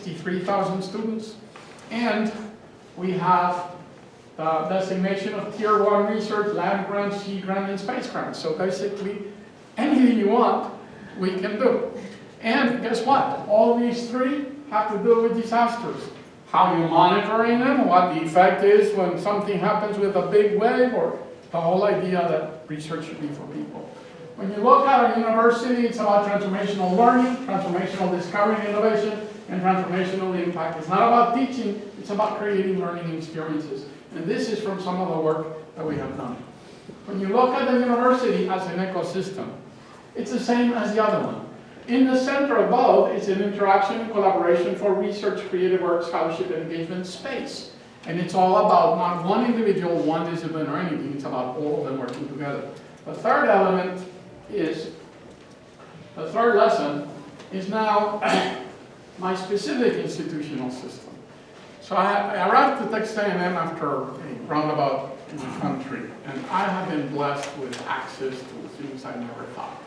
63,000 students, and we have the designation of Tier 1 research, land grant, sea grant, and space grant. So basically, anything you want, we can do. And guess what? All these three have to do with disasters. How you're monitoring them, what the effect is when something happens with a big wave, or the whole idea that research should be for people. When you look at a university, it's about transformational learning, transformational discovery and innovation, and transformational impact. It's not about teaching, it's about creating learning experiences. And this is from some of the work that we have done. When you look at the university as an ecosystem, it's the same as the other one. In the center above, it's an interaction and collaboration for research, creative work, scholarship, and engagement space. And it's all about not one individual, one discipline, or anything. It's about all of them working together. The third element is, the third lesson is now my specific institutional system. So I arrived to Texas A&M after a roundabout in the country, and I have been blessed with access to things I never thought.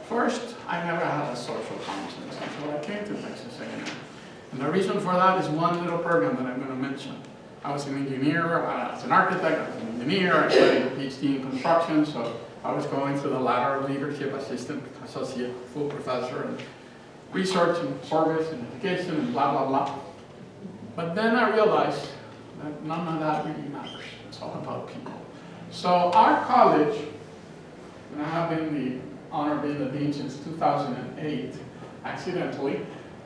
First, I never had a social conscience until I came to Texas A&M. And the reason for that is one little program that I'm going to mention. I was an engineer, I was an architect, I was an engineer, I studied a PhD in construction, so I was going through the ladder of leadership, assistant, associate, full professor, and research and service and education and blah, blah, blah. But then I realized that none of that really matters. It's all about people. So our college, and I have been the honor of being the dean since 2008, accidentally,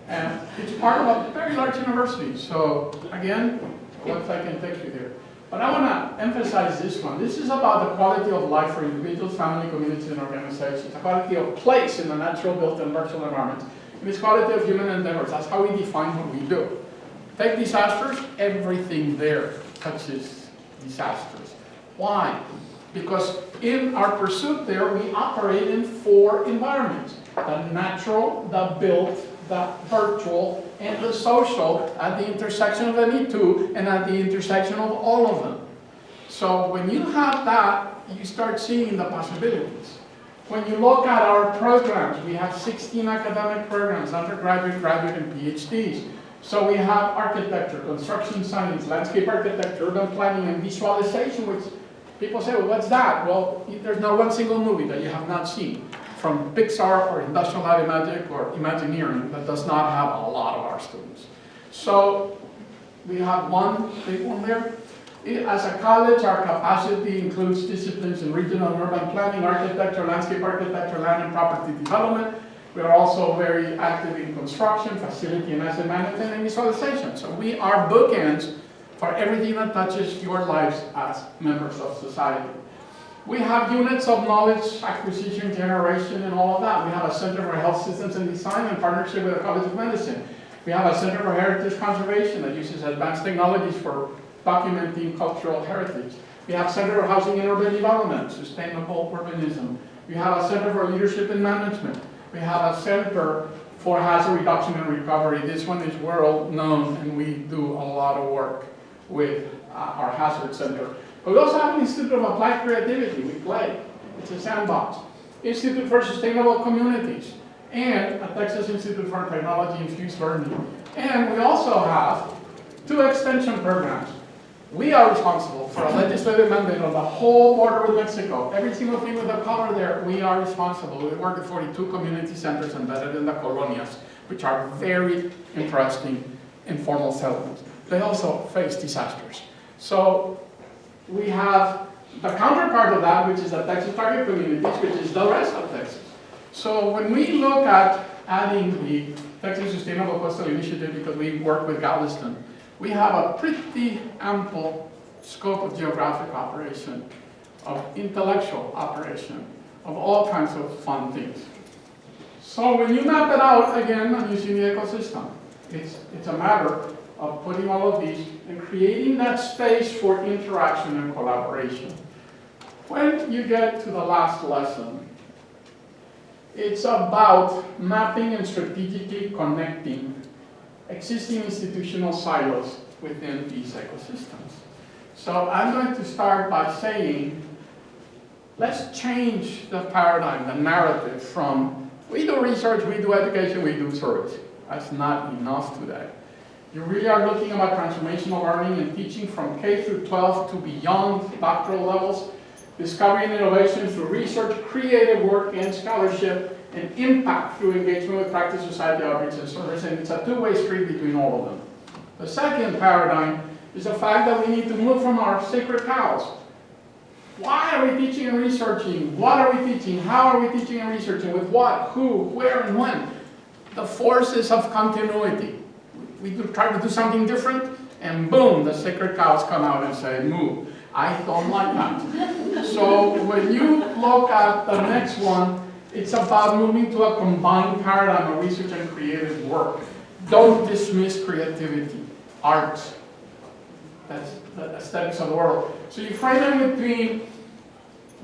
and it's part of a very large university. So again, what I can take you there. But I want to emphasize this one. This is about the quality of life for individuals, family, communities, and organizations. The quality of place in the natural, built, and virtual environments. And it's quality of human endeavors. That's how we define what we do. Take disasters, everything there touches disasters. Why? Because in our pursuit there, we operate in 4 environments. The natural, the built, the virtual, and the social at the intersection of any two, and at the intersection of all of them. So when you have that, you start seeing the possibilities. When you look at our programs, we have 16 academic programs, undergraduate, graduate, and PhDs. So we have architecture, construction science, landscape architecture, urban planning, and visualization, which people say, well, what's that? Well, there's not one single movie that you have not seen, from Pixar or Industrial Light and Magic or Imagineering, that does not have a lot of our students. So we have one big one there. As a college, our capacity includes disciplines in regional and urban planning, architecture, landscape architecture, land and property development. We are also very active in construction, facility and asset management, and visualization. So we are bookends for everything that touches your lives as members of society. We have units of knowledge acquisition, generation, and all of that. We have a Center for Health Systems and Design in partnership with the College of Medicine. We have a Center for Heritage Conservation that uses advanced technologies for documenting cultural heritage. We have Center for Housing and Urban Development, sustainable urbanism. We have a Center for Leadership and Management. We have a Center for Hazard Reduction and Recovery. This one is world known, and we do a lot of work with our Hazard Center. But we also have an Institute of Applied Creativity. We play. It's a sandbox. Institute for Sustainable Communities, and a Texas Institute for Technology-Infused Learning. And we also have 2 extension programs. We are responsible for a legislative mandate on the whole border with Mexico. Every single thing with a color there, we are responsible. We work at 42 community centers embedded in the colonias, which are very interesting informal settlements. They also face disasters. So we have the counterpart of that, which is the Texas Target Communities, which is the rest of Texas. So when we look at adding the Texas Sustainable Coastal Initiative, because we work with Galveston, we have a pretty ample scope of geographic operation, of intellectual operation, of all kinds of fun things. So when you map it out, again, you see the ecosystem. It's a matter of putting all of these and creating that space for interaction and collaboration. When you get to the last lesson, it's about mapping and strategically connecting existing institutional silos within these ecosystems. So I'm going to start by saying, let's change the paradigm, the narrative from we do research, we do education, we do service. That's not enough today. You really are looking about transformational learning and teaching from K through 12 to beyond doctoral levels, discovery and innovation through research, creative work, and scholarship, and impact through engagement with practice, society, outreach, and service. And it's a two-way street between all of them. The second paradigm is the fact that we need to move from our sacred cows. Why are we teaching and researching? What are we teaching? How are we teaching and researching? With what, who, where, and when? The forces of continuity. We try to do something different, and boom, the sacred cows come out and say, move. I don't like that. So when you look at the next one, it's about moving to a combined paradigm of research and creative work. Don't dismiss creativity, arts. That's the aesthetics of the world. So you frame it between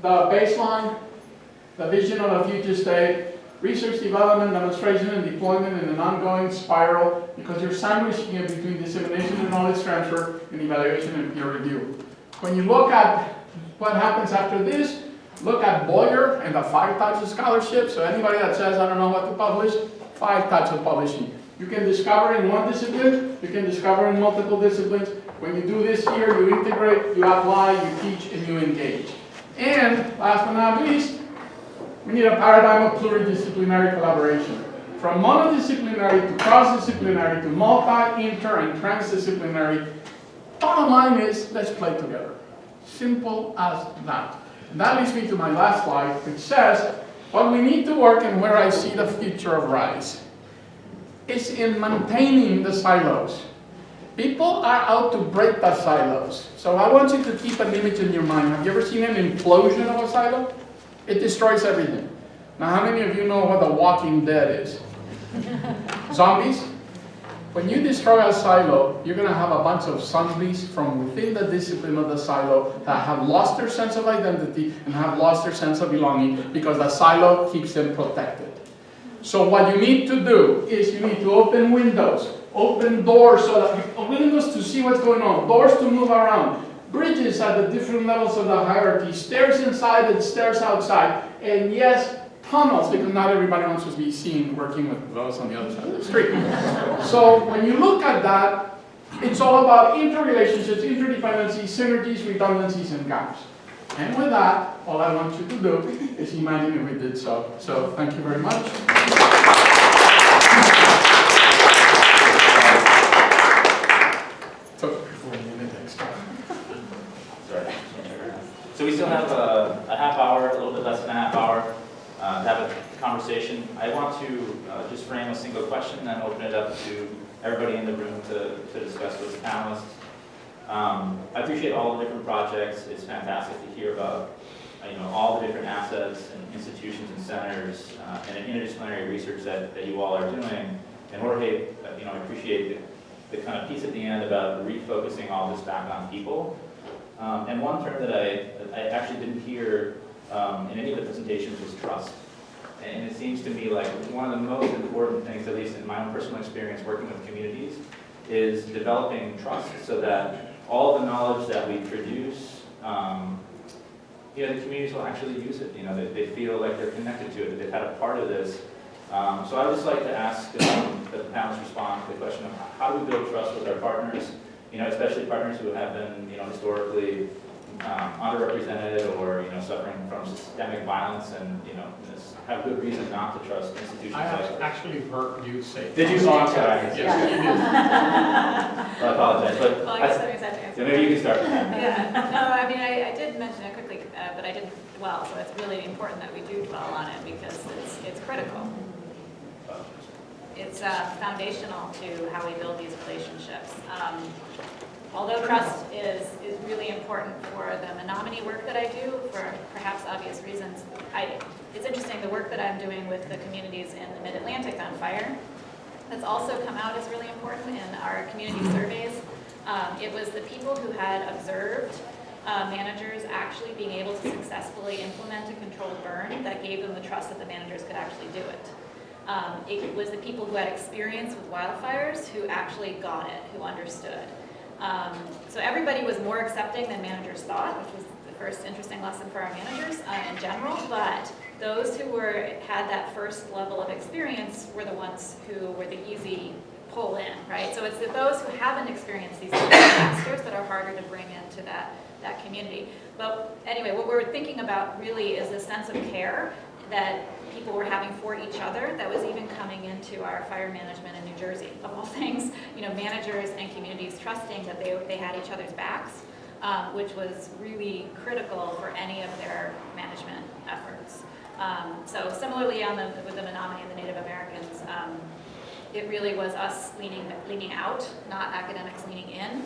the baseline, the vision of the future state, research, development, demonstration, and deployment in an ongoing spiral, because you're sandwiching it between dissemination and knowledge transfer and evaluation and peer review. When you look at what happens after this, look at Boyer and the 5 types of scholarship. So anybody that says, I don't know what to publish, 5 types of publishing. You can discover in one discipline, you can discover in multiple disciplines. When you do this here, you integrate, you apply, you teach, and you engage. And last but not least, we need a paradigm of pluridisciplinary collaboration. From monodisciplinary to cross-disciplinary to multi, inter, and transdisciplinary. Bottom line is, let's play together. Simple as that. And that leads me to my last slide, which says, what we need to work and where I see the future of RISE is in maintaining the silos. People are out to break the silos. So I want you to keep an image in your mind. Have you ever seen an implosion of a silo? It destroys everything. Now, how many of you know what The Walking Dead is? Zombies? When you destroy a silo, you're going to have a bunch of zombies from within the discipline of the silo that have lost their sense of identity and have lost their sense of belonging because the silo keeps them protected. So what you need to do is you need to open windows, open doors, so that windows to see what's going on, doors to move around, bridges at the different levels of the hierarchy, stairs inside and stairs outside, and yes, tunnels, because not everybody wants to be seen working with those on the other side of the street. So when you look at that, it's all about interrelationships, interdependencies, synergies, redundancies, and gaps. And with that, all I want you to do is imagine if we did so. So thank you very much. So we still have a half hour, a little bit less than a half hour to have a conversation. I want to just frame a single question and then open it up to everybody in the room to discuss with the panelists. I appreciate all the different projects. It's fantastic to hear about all the different assets and institutions and centers and interdisciplinary research that you all are doing. And Jorge, I appreciate the kind of piece at the end about refocusing all this back on people. And one term that I actually didn't hear in any of the presentations was trust. And it seems to me like one of the most important things, at least in my own personal experience working with communities, is developing trust so that all the knowledge that we produce, the communities will actually use it. They feel like they're connected to it, that they've had a part of this. So I would just like to ask the panelists respond to the question of how do we build trust with our partners, especially partners who have been, historically underrepresented or, suffering from systemic violence and, have good reason not to trust institutions. I have actually heard you say. Did you say that? Yes, you did. Well, I apologize, but well, I guess that makes sense. Yeah, maybe you can start with that. Yeah, no, I mean, I did mention it quickly, but I didn't dwell, so it's really important that we do dwell on it because it's critical. It's foundational to how we build these relationships. Although trust is really important for the Menominee work that I do, for perhaps obvious reasons, it's interesting, the work that I'm doing with the communities in the Mid-Atlantic on fire, that's also come out as really important in our community surveys. It was the people who had observed managers actually being able to successfully implement a controlled burn that gave them the trust that the managers could actually do it. It was the people who had experience with wildfires who actually got it, who understood. So everybody was more accepting than managers thought, which was the first interesting lesson for our managers in general, but those who had that first level of experience were the ones who were the easy pull in, right? So it's those who haven't experienced these disasters that are harder to bring into that community. But anyway, what we're thinking about really is a sense of care that people were having for each other that was even coming into our fire management in New Jersey, of all things. Managers and communities trusting that they had each other's backs, which was really critical for any of their management efforts. So similarly with the Menominee and the Native Americans, it really was us leaning out, not academics leaning in.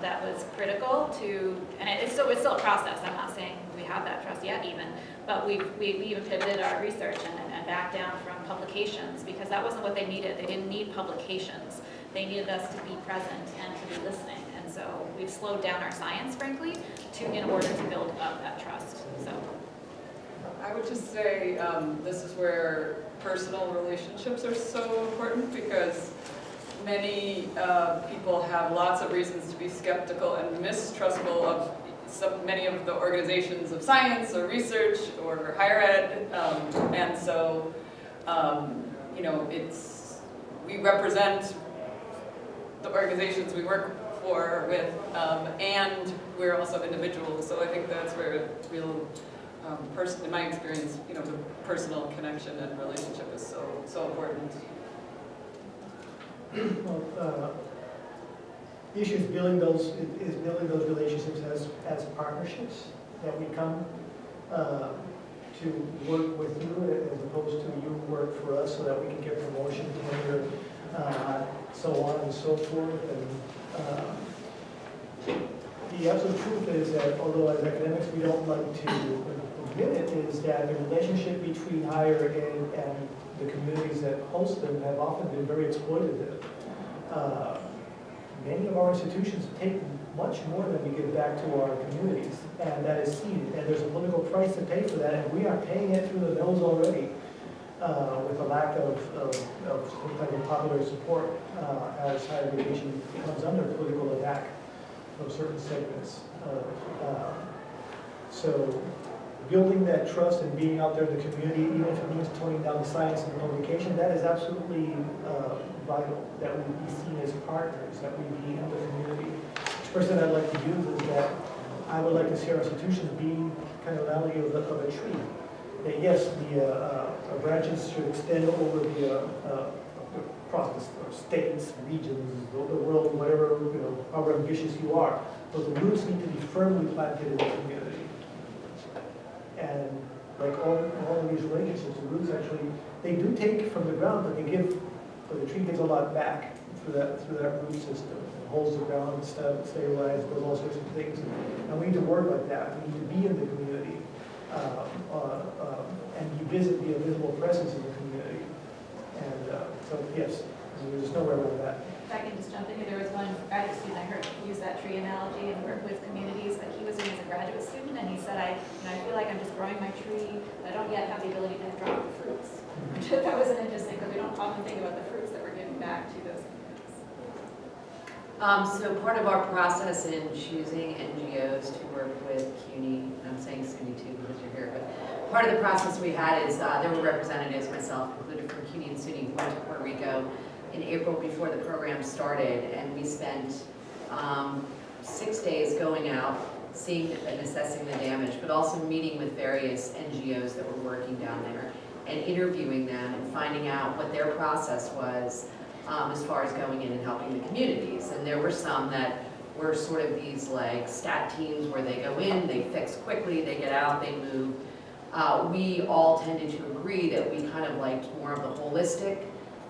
That was critical to, and it's still a process. I'm not saying we have that trust yet even, but we even pivoted our research and backed down from publications because that wasn't what they needed. They didn't need publications. They needed us to be present and to be listening. And so we've slowed down our science, frankly, in order to build up that trust. So I would just say this is where personal relationships are so important because many people have lots of reasons to be skeptical and mistrustful of many of the organizations of science or research or higher ed, and so we represent the organizations we work for with, and we're also individuals. So I think that's where real, in my experience, the personal connection and relationship is so important. Well, the issue is building those relationships as partnerships, that we come to work with you as opposed to you work for us, so that we can get promotion tenure, so on and so forth. And the absolute truth is that although as academics we don't like to admit it, is that the relationship between higher ed and the communities that host them have often been very exploitative. Many of our institutions take much more than we give back to our communities, and that is seen, and there's a political price to pay for that, and we are paying it through the nose already with a lack of some type of popular support as higher education comes under political attack from certain segments. So building that trust and being out there in the community, even if it means toning down the science and the publication, that is absolutely vital, that we be seen as partners, that we be in the community. The first thing I'd like to use is that I would like to see our institutions be kind of an analogy of a tree. That yes, the branches should extend over across the states, regions, the world, whatever, however ambitious you are. But the roots need to be firmly planted in the community. And like all of these relationships, the roots actually, they do take from the ground, but the tree gives a lot back through that root system. It holds the ground, stabilizes, does all sorts of things. And we need to work like that. We need to be in the community and be a visible presence in the community. And so yes, there's just nowhere around that. if I can just jump in here, there was one graduate student I heard use that tree analogy and work with communities that he was doing as a graduate student, and he said, I feel like I'm just growing my tree, but I don't yet have the ability to drop the fruits. That was an interesting, because we don't often think about the fruits that we're giving back to those communities. So part of our process in choosing NGOs to work with CUNY, and I'm saying SUNY too because you're here, but part of the process we had is there were representatives, myself included, from CUNY and SUNY, who went to Puerto Rico in April before the program started, and we spent 6 days going out, seeing and assessing the damage, but also meeting with various NGOs that were working down there and interviewing them and finding out what their process was as far as going in and helping the communities. And there were some that were sort of these like stat teams where they go in, they fix quickly, they get out, they move. We all tended to agree that we kind of liked more of the holistic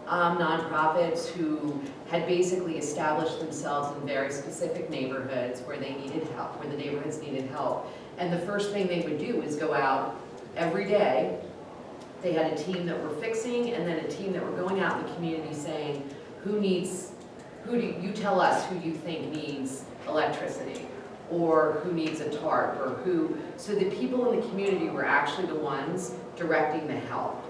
nonprofits who had basically established themselves in very specific neighborhoods where they needed help, where the neighborhoods needed help. And the first thing they would do is go out every day. They had a team that were fixing and then a team that were going out in the community saying, who do you tell us who you think needs electricity, or who needs a tarp, or who, so the people in the community were actually the ones directing the help.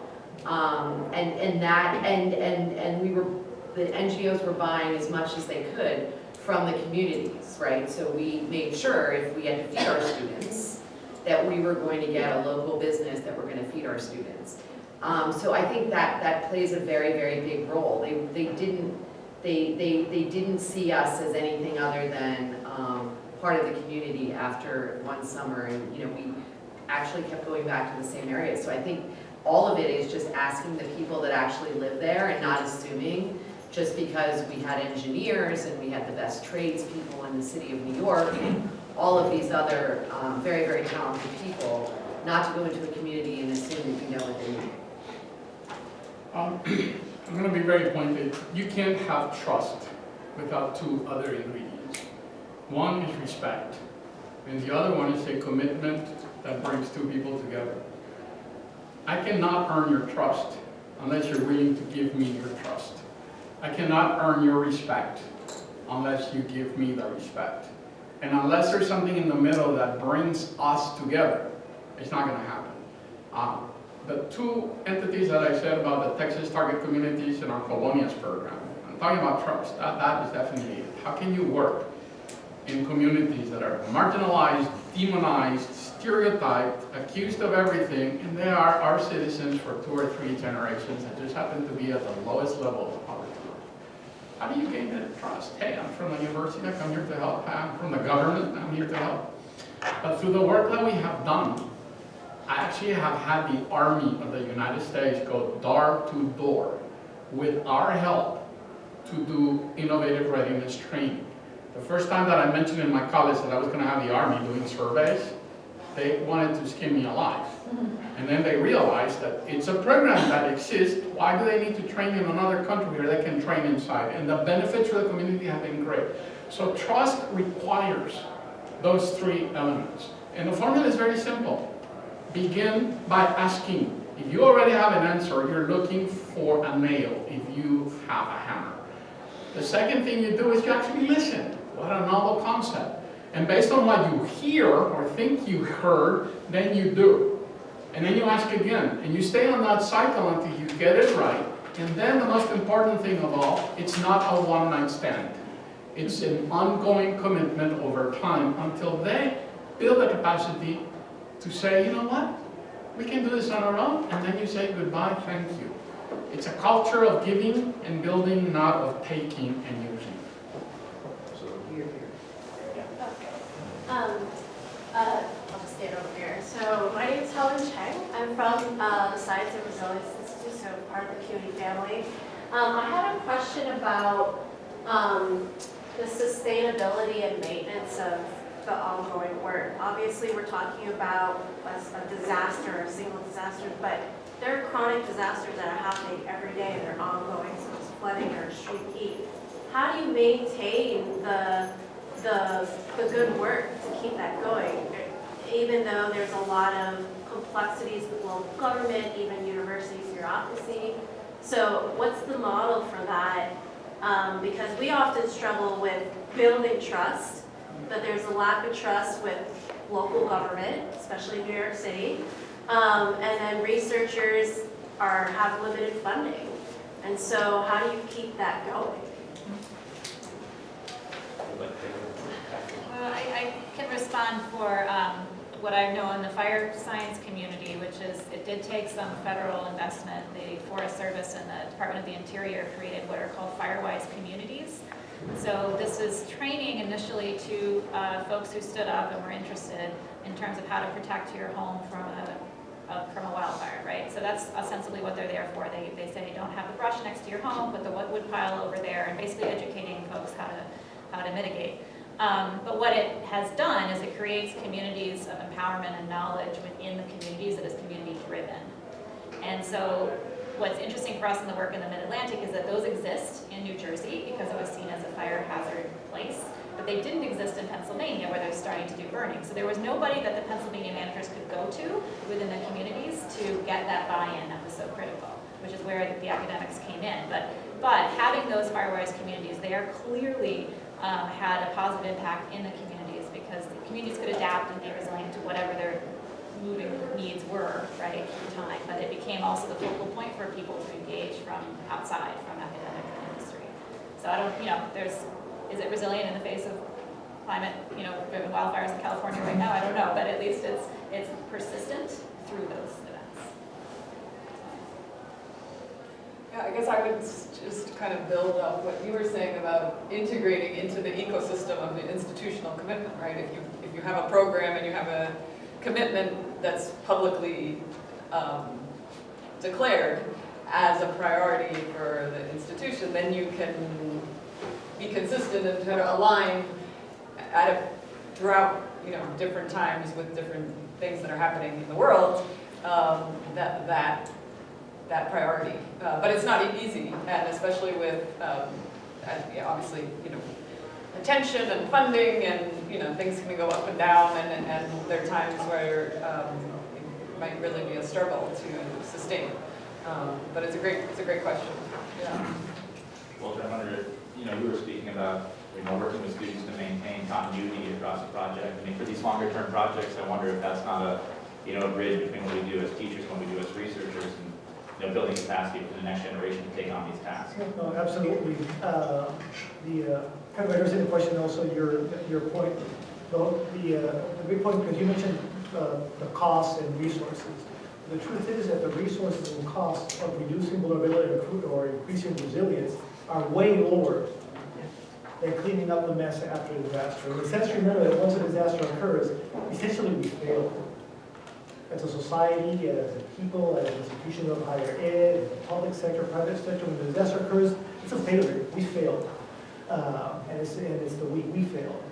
The NGOs were buying as much as they could from the communities, right? So we made sure if we had to feed our students, that we were going to get a local business that were going to feed our students. So I think that plays a very, very big role. they didn't see us as anything other than part of the community after one summer, and we actually kept going back to the same areas. So I think all of it is just asking the people that actually live there and not assuming just because we had engineers and we had the best tradespeople in the city of New York, all of these other very, very talented people, not to go into a community and assume that you know what they need. I'm going to be very pointed. You can't have trust without two other ingredients. One is respect, and the other one is a commitment that brings two people together. I cannot earn your trust unless you're willing to give me your trust. I cannot earn your respect unless you give me the respect. And unless there's something in the middle that brings us together, it's not going to happen. The two entities that I said about the Texas Target Communities and our Colonias program, I'm talking about trust. That is definitely it. How can you work in communities that are marginalized, demonized, stereotyped, accused of everything, and they are our citizens for 2 or 3 generations that just happen to be at the lowest level of poverty? How do you gain that trust? Hey, I'm from the university, I come here to help. I'm from the government, I'm here to help. But through the work that we have done, I actually have had the Army of the United States go door to door with our help to do innovative readiness training. The first time that I mentioned in my college that I was going to have the Army doing surveys, they wanted to skin me alive. And then they realized that it's a program that exists. Why do they need to train in another country where they can train inside? And the benefits for the community have been great. So trust requires those 3 elements. And the formula is very simple. Begin by asking. If you already have an answer, you're looking for a nail if you have a hammer. The second thing you do is you actually listen. What a novel concept. And based on what you hear or think you heard, then you do. And then you ask again. And you stay on that cycle until you get it right. And then the most important thing of all, it's not a one-night stand. It's an ongoing commitment over time until they build the capacity to say, you know what, we can do this on our own, and then you say goodbye, thank you. It's a culture of giving and building, not of taking and using. So here. I'll just stand over here. So my name is Helen Cheng. I'm from the Science and Resilience Institute, so part of the CUNY family. I had a question about the sustainability and maintenance of the ongoing work. Obviously, we're talking about a disaster, a single disaster, but there are chronic disasters that are happening every day. They're ongoing, so it's flooding or extreme heat. How do you maintain the good work to keep that going? Even though there's a lot of complexities with local government, even university bureaucracy. So what's the model for that? Because we often struggle with building trust, but there's a lack of trust with local government, especially New York City. And then researchers have limited funding. And so how do you keep that going? Well, I can respond for what I know in the fire science community, which is it did take some federal investment. The Forest Service and the Department of the Interior created what are called Firewise communities. So this is training initially to folks who stood up and were interested in terms of how to protect your home from a wildfire, right? So that's ostensibly what they're there for. They say don't have the brush next to your home, put the wood pile over there, and basically educating folks how to mitigate. But what it has done is it creates communities of empowerment and knowledge within the communities that is community driven. And so what's interesting for us in the work in the Mid-Atlantic is that those exist in New Jersey because it was seen as a fire hazard place, but they didn't exist in Pennsylvania where they're starting to do burning. So there was nobody that the Pennsylvania managers could go to within the communities to get that buy-in that was so critical, which is where the academics came in. But having those Firewise communities, they are clearly had a positive impact in the communities because the communities could adapt and be resilient to whatever their moving needs were, right, through time. But it became also the focal point for people to engage from outside, from academic industry. So I don't, is it resilient in the face of climate, driven wildfires in California right now? I don't know, but at least it's persistent through those events. Yeah, I guess I would just kind of build up what you were saying about integrating into the ecosystem of the institutional commitment, right? If you have a program and you have a commitment that's publicly declared as a priority for the institution, then you can be consistent and kind of align throughout, different times with different things that are happening in the world, that priority. But it's not easy, and especially with, obviously, attention and funding, and things can go up and down, and there are times where it might really be a struggle to sustain. But it's a great question. Yeah. Well, I wonder, you were speaking about working with students to maintain continuity across the project. I mean, for these longer term projects, I wonder if that's not a bridge between what we do as teachers and what we do as researchers, and building capacity for the next generation to take on these tasks. No, absolutely. Kind of addressing the question also, your point, the big point, because you mentioned the costs and resources. The truth is that the resources and costs of reducing vulnerability or increasing resilience are way lower than cleaning up the mess after a disaster. And let's remember that once a disaster occurs, essentially we fail. As a society, as a people, as an institution of higher ed, public sector, private sector, when the disaster occurs, it's a failure. We failed. And it's the we failed.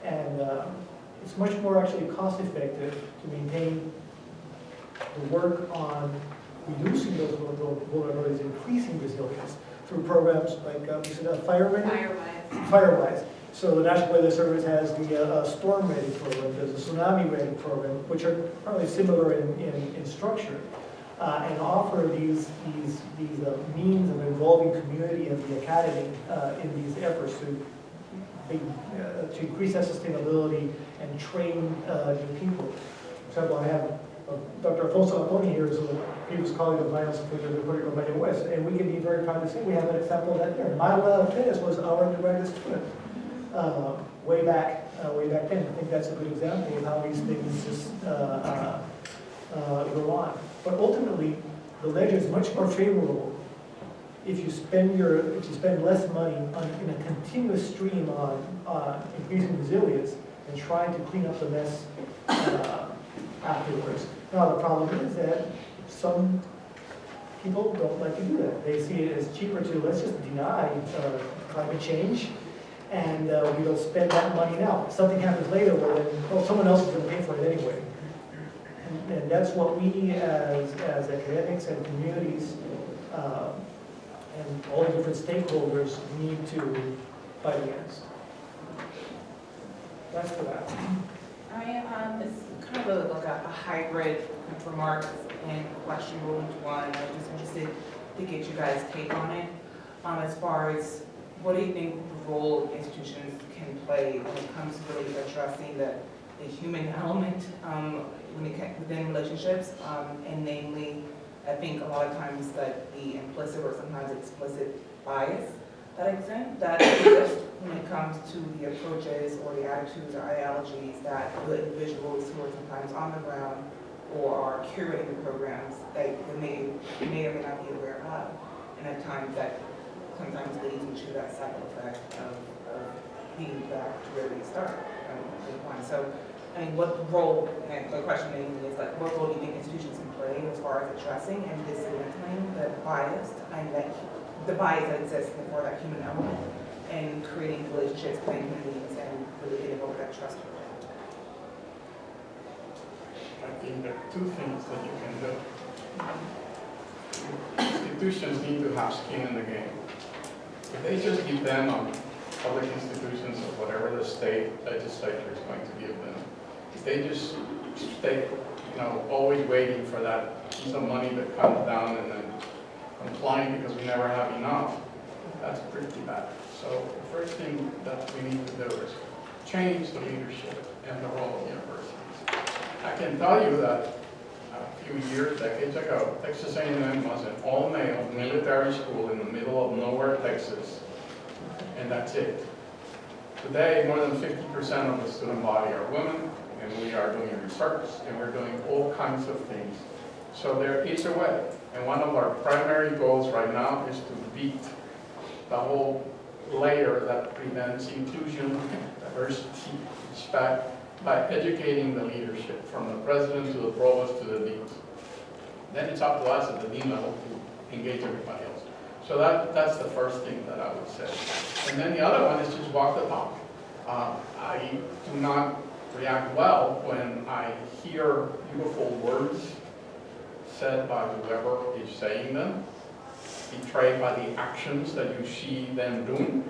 And it's much more actually cost effective to maintain the work on reducing those vulnerabilities, increasing resilience through programs like we said, Firewise. So the National Weather Service has the Storm Ready program, there's the Tsunami Ready program, which are probably similar in structure, and offer these means of involving community and the academy in these efforts to increase that sustainability and train new people. For example, I have Dr. Alfonso Antoni here is a previous colleague of mine, also of the Puerto Rico Valle West, and we can be very proud to say we have an example of that there. Myla Pérez was our undergraduate student way back then. I think that's a good example of how these things just go on. But ultimately, the ledger is much more favorable if you spend less money in a continuous stream on increasing resilience and trying to clean up the mess afterwards. Now the problem is that some people don't like to do that. They see it as cheaper to let's just deny climate change, and we don't spend that money now. If something happens later, well, someone else is going to pay for it anyway. And that's what we as academics and communities and all the different stakeholders need to fight against. That's for that. It's kind of a hybrid remark and question rolled into one. I'm just interested to get you guys' take on it. As far as what do you think the role institutions can play when it comes to really addressing the human element within relationships, and namely, I think a lot of times that the implicit or sometimes explicit bias that exists when it comes to the approaches or the attitudes or ideologies that the individuals who are sometimes on the ground or are curating the programs that they may or may not be aware of, and at times that sometimes leads into that cycle effect of being back to where they start. So, I mean, what role, and the question mainly is what role do you think institutions can play as far as addressing and dismantling the bias and the bias that exists for that human element and creating relationships between communities and really getting over that trust? I think there are two things that you can do. Institutions need to have skin in the game. If they just depend on public institutions or whatever the state legislature is going to give them, if they just stay, always waiting for that piece of money that comes down and then complying because we never have enough, that's pretty bad. So the first thing that we need to do is change the leadership and the role of universities. I can tell you that a few decades ago, Texas A&M was an all-male military school in the middle of nowhere, Texas, and that's it. Today, more than 50% of the student body are women, and we are doing research, and we're doing all kinds of things. So there is a way. And one of our primary goals right now is to beat the whole layer that prevents inclusion, diversity, respect, by educating the leadership, from the president to the provost to the deans. Then it's up to us at the dean level to engage everybody else. So that's the first thing that I would say. And then the other one is just walk the talk. I do not react well when I hear beautiful words said by whoever is saying them, betrayed by the actions that you see them doing.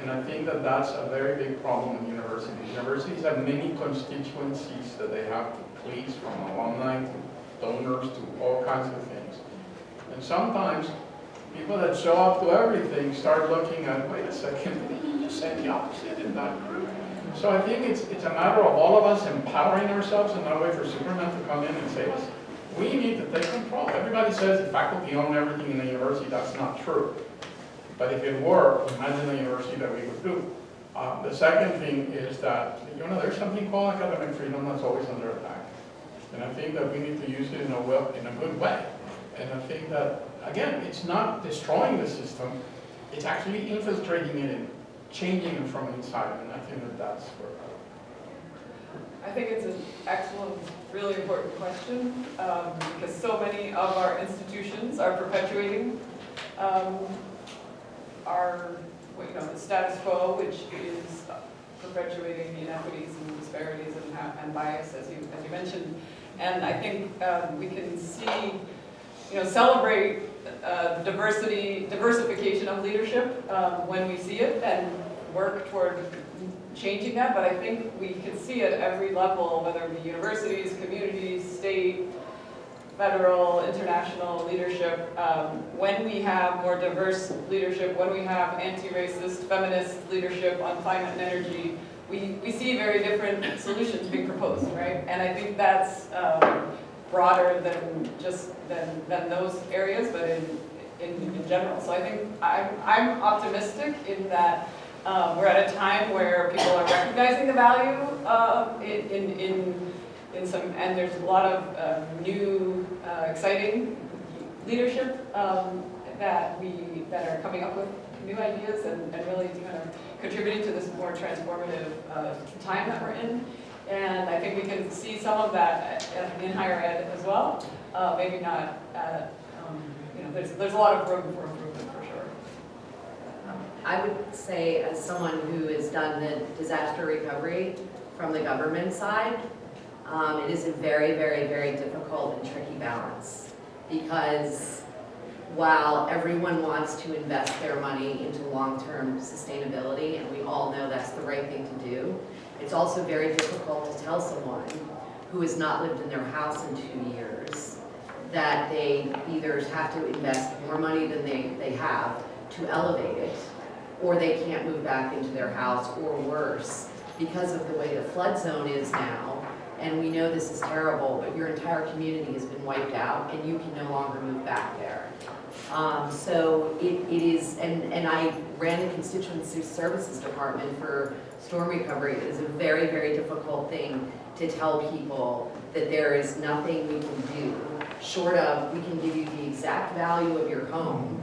And I think that that's a very big problem in universities. Universities have many constituencies that they have to please, from alumni to donors to all kinds of things. And sometimes people that show up to everything start looking at, wait a second, didn't you just say the opposite in that group? So I think it's a matter of all of us empowering ourselves, and not wait for Superman to come in and save us. We need to take control. Everybody says the faculty own everything in the university. That's not true. But if it were, imagine the university that we would do. The second thing is that, there's something called academic freedom that's always under attack. And I think that we need to use it in a good way. And I think that, again, it's not destroying the system, it's actually infiltrating it and changing it from inside. And I think that that's where I think it's an excellent, really important question, because so many of our institutions are perpetuating the status quo, which is perpetuating inequities and disparities and bias, as you mentioned. And I think we can see, celebrate diversification of leadership when we see it, and work toward changing that. But I think we can see at every level, whether it be universities, communities, state, federal, international leadership, when we have more diverse leadership, when we have anti-racist, feminist leadership on climate and energy, we see very different solutions being proposed, right? And I think that's broader than just than those areas, but in general. So I think I'm optimistic in that we're at a time where people are recognizing the value in some, and there's a lot of new, exciting leadership that are coming up with new ideas and really kind of contributing to this more transformative time that we're in. And I think we can see some of that in higher ed as well. Maybe not, there's a lot of room for improvement for sure. I would say, as someone who has done the disaster recovery from the government side, it is a very, very, very difficult and tricky balance, because while everyone wants to invest their money into long-term sustainability, and we all know that's the right thing to do, it's also very difficult to tell someone who has not lived in their house in 2 years that they either have to invest more money than they have to elevate it, or they can't move back into their house, or worse, because of the way the flood zone is now. And we know this is terrible, but your entire community has been wiped out and you can no longer move back there. So it is, and I ran the constituency services department for storm recovery. It is a very, very difficult thing to tell people that there is nothing we can do short of, we can give you the exact value of your home.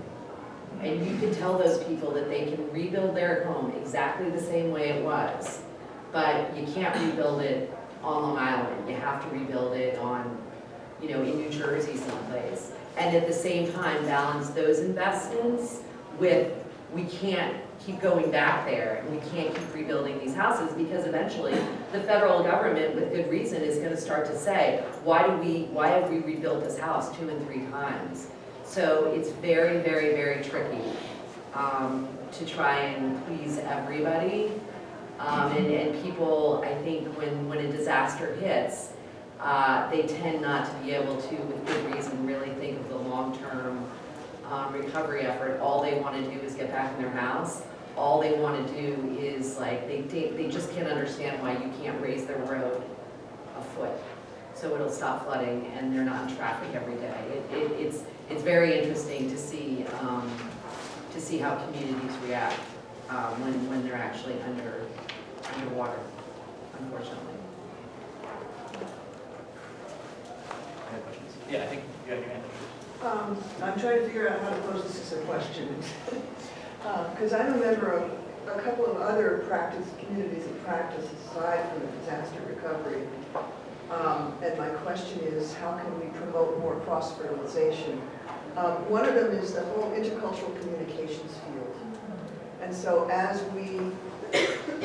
And you can tell those people that they can rebuild their home exactly the same way it was, but you can't rebuild it on Long Island. You have to rebuild it on, in New Jersey someplace. And at the same time, balance those investments with, we can't keep going back there, and we can't keep rebuilding these houses, because eventually the federal government, with good reason, is going to start to say, why have we rebuilt this house 2 and 3 times? So it's very, very, very tricky to try and please everybody. And people, I think, when a disaster hits, they tend not to be able to, with good reason, really think of the long-term recovery effort. All they want to do is get back in their house. All they want to do is, they just can't understand why you can't raise their road a foot so it'll stop flooding and they're not in traffic every day. It's very interesting to see how communities react when they're actually underwater, unfortunately. Yeah, I think you have your hand I'm trying to figure out how to pose this as a question. Because I'm a member of a couple of other communities of practice aside from the disaster recovery. And my question is, how can we promote more cross-fertilization? One of them is the whole intercultural communications field. And so as we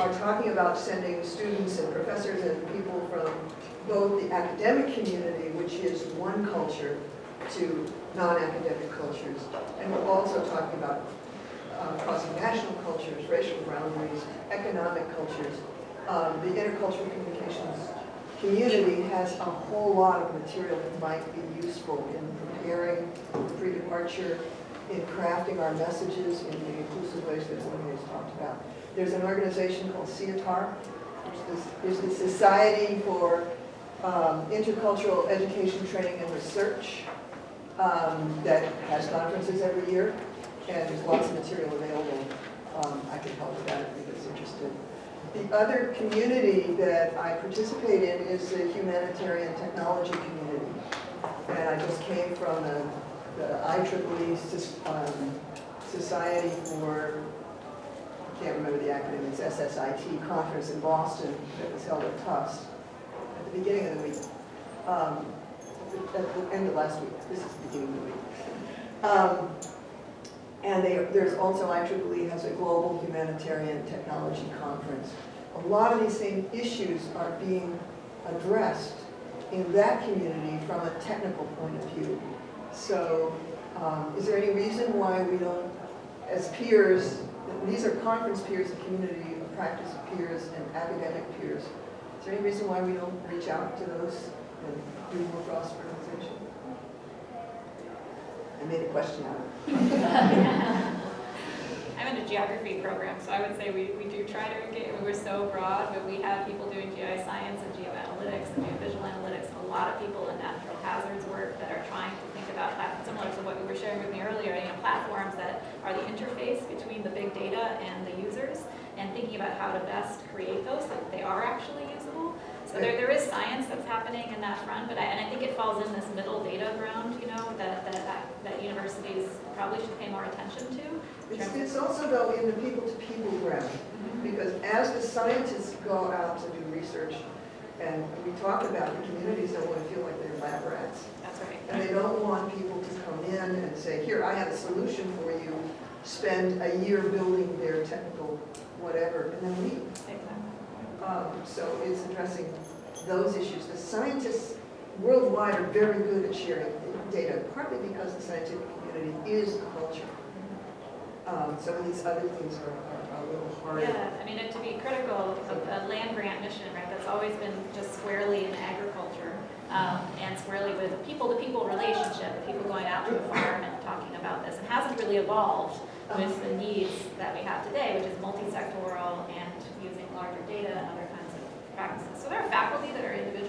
are talking about sending students and professors and people from both the academic community, which is one culture, to non-academic cultures, and we're also talking about crossing national cultures, racial boundaries, economic cultures. The intercultural communications community has a whole lot of material that might be useful in preparing pre-departure, in crafting our messages in the inclusive ways that William has talked about. There's an organization called CIATAR, which is the Society for Intercultural Education, Training, and Research, that has conferences every year, and there's lots of material available. I can help with that if anybody's interested. The other community that I participate in is the humanitarian technology community. And I just came from the IEEE Society for, I can't remember the acronym, it's SSIT conference in Boston that was held at Tufts at the beginning of the week. At the end of last week. This is the beginning of the week. And there's also IEEE has a global humanitarian technology conference. A lot of these same issues are being addressed in that community from a technical point of view. So is there any reason why we don't, as peers, these are conference peers, community practice peers, and academic peers, is there any reason why we don't reach out to those and do more cross-fertilization? I made a question out of it. I'm in a geography program, so I would say we do try to engage. We're so broad, but we have people doing GI science and geoanalytics and geovisual analytics, and a lot of people in natural hazards work that are trying to think about platforms, similar to what you were sharing with me earlier, platforms that are the interface between the big data and the users, and thinking about how to best create those so that they are actually usable. So there is science that's happening in that front, but I think it falls in this middle data ground, that universities probably should pay more attention to. It's also, though, in the people-to-people ground, because as the scientists go out to do research, and we talk about the communities don't want to feel like they're lab rats. That's right. And they don't want people to come in and say, here, I have a solution for you, spend a year building their technical whatever, and then leave. Exactly. So it's addressing those issues. The scientists worldwide are very good at sharing data, partly because the scientific community is the culture. Some of these other things are a little harder. Yeah, I mean, and to be critical of a land grant mission, right, that's always been just squarely in agriculture, and squarely with a people-to-people relationship, people going out to a farm and talking about this, and hasn't really evolved with the needs that we have today, which is multisectorial and using larger data and other kinds of practices. So there are faculty that are individual